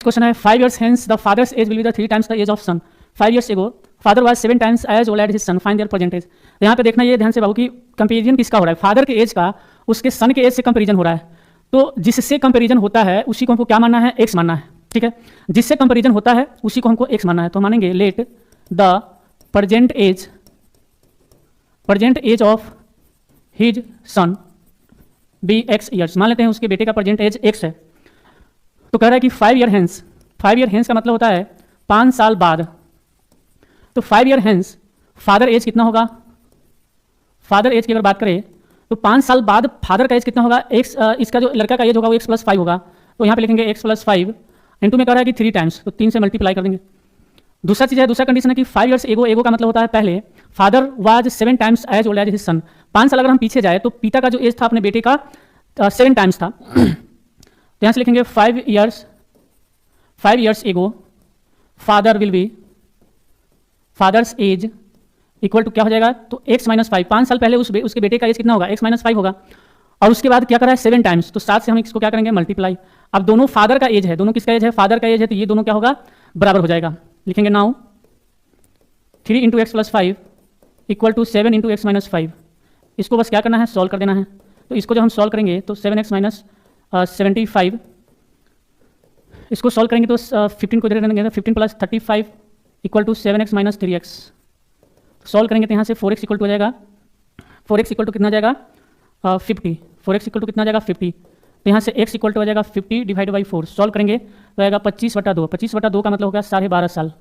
Question है 5 years hence the father's age will be the 3 times the age of son. 5 years ago father was 7 times as old as his son. Find their present age. तो यहाँ पे देखना ये ध्यान से बाबू कि comparison किसका हो रहा है, फादर के एज का उसके सन के एज से कंपेरिजन हो रहा है। तो जिससे कंपेरिजन होता है उसी को हमको क्या मानना है, एक्स मानना है, ठीक है। जिससे कंपेरिजन होता है उसी को हमको एक्स मानना है। तो मानेंगे let the present age of his son be X years. मान लेते हैं उसके बेटे का प्रेजेंट एज एक्स है। तो कह रहा है कि 5 year hence, 5 year hence का मतलब होता है 5 साल बाद। तो 5 year hence फादर एज कितना होगा, फादर एज की अगर बात करें तो 5 साल बाद फादर का एज कितना होगा, एक्स, इसका जो लड़का का एज होगा वो x + 5 होगा। तो यहाँ पे लिखेंगे x + 5 इंटू में कह रहा है कि 3 टाइम्स, तो 3 से मल्टीप्लाई कर देंगे। दूसरा चीज़ है, दूसरा कंडीशन है कि 5 years एगो का मतलब होता है पहले father was 7 times as old as his son. 5 साल अगर हम पीछे जाए तो पिता का जो एज था अपने बेटे का 7 times था। तो यहाँ से लिखेंगे 5 years ago father will be, father's age equal to क्या हो जाएगा, तो x - 5। 5 साल पहले उसके बेटे का एज कितना होगा, x - 5 होगा। और उसके बाद क्या करा है 7 times, तो 7 से हम इसको क्या करेंगे मल्टीप्लाई। अब दोनों फादर का एज है, दोनों किसका एज है, फादर का एज है, तो ये दोनों क्या होगा बराबर हो जाएगा। लिखेंगे now 3 × x + 5 equal to 7 × x - 5। इसको बस क्या करना है, सॉल्व कर देना है। तो इसको जब हम सॉल्व करेंगे तो 7x - 75, इसको सॉल्व करेंगे तो 15 को दे देंगे, 15 + 35 equal to 7x - 3x। Solve करेंगे तो यहाँ से 4x इक्वल टू हो जाएगा, 4x इक्वल टू कितना जाएगा 50, 4x इक्वल टू कितना जाएगा 50। तो यहाँ से x इक्वल टू हो जाएगा 50 / 4। सॉल्व करेंगे तो आएगा 25/2। 25/2 का मतलब होगा 12.5 साल,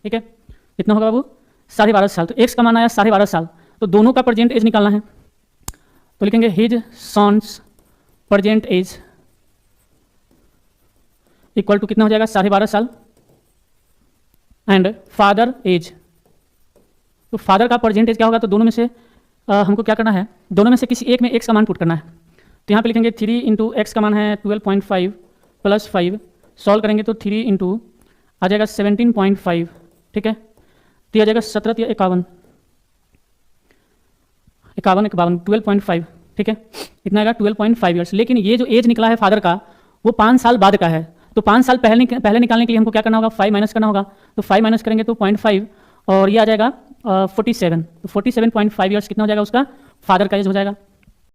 ठीक है। कितना होगा बाबू 12.5 साल। तो x का मान आया 12.5 साल। तो दोनों का प्रेजेंट एज निकालना है। तो लिखेंगे his son's present age equal to कितना हो जाएगा 12.5 साल एंड फादर एज। तो फादर का प्रेजेंट एज क्या होगा, तो दोनों में से हमको क्या करना है, दोनों में से किसी एक में x का मान पुट करना है। तो यहाँ पे लिखेंगे 3 × x का मान है 12.5 + 5। सॉल्व करेंगे तो 3 × आ जाएगा 17.5, ठीक है। तो आ जाएगा 17 या 51, 12.5, ठीक है। इतना आएगा 12.5 ईयर्स। लेकिन ये जो एज निकला है फादर का वो 5 साल बाद का है। तो 5 साल पहले निकालने के लिए हमको क्या करना होगा, 5 माइनस करना होगा। तो 5 माइनस करेंगे तो 0.5 और ये आ जाएगा 47। तो 47.5 ईयर्स कितना हो जाएगा उसका फादर का एज हो जाएगा।